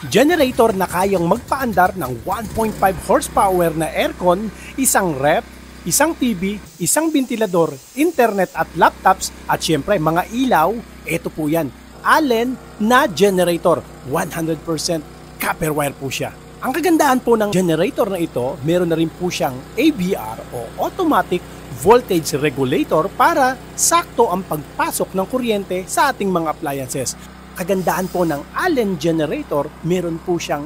Generator na kayang magpaandar ng 1.5 horsepower na aircon, isang ref, isang TV, isang ventilador, internet at laptops at syempre mga ilaw. Ito po yan, Allen na generator, 100% copper wire po siya. Ang kagandahan po ng generator na ito, meron na rin po siyang AVR o automatic voltage regulator para sakto ang pagpasok ng kuryente sa ating mga appliances. Kagandahan po ng Allen generator, meron po siyang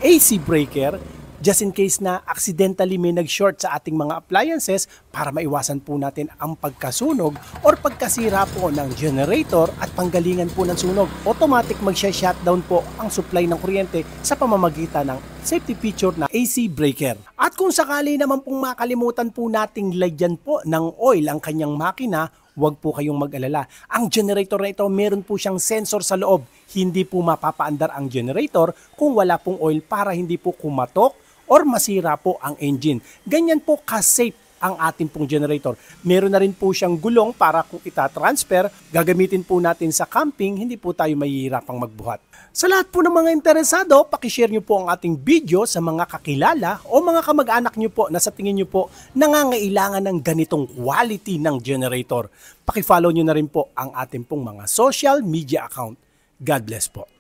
AC breaker just in case na accidentally may nag-short sa ating mga appliances para maiwasan po natin ang pagkasunog or pagkasira po ng generator at panggalingan po ng sunog. Automatic magsha-shutdown po ang supply ng kuryente sa pamamagitan ng safety feature na AC breaker. At kung sakali naman pong makalimutan po nating lagyan po ng oil ang kanyang makina, huwag po kayong mag-alala. Ang generator na ito, meron po siyang sensor sa loob. Hindi po mapapaandar ang generator kung wala pong oil para hindi po kumatok or masira po ang engine. Ganyan po ka-safe ang ating pong generator. Meron na rin po siyang gulong para kung ita-transfer, gagamitin po natin sa camping, hindi po tayo mahihirapang magbuhat. Sa lahat po ng mga interesado, pakishare nyo po ang ating video sa mga kakilala o mga kamag-anak nyo po na sa tingin nyo po nangangailangan ng ganitong quality ng generator. Pakifollow nyo na rin po ang ating pong mga social media account. God bless po.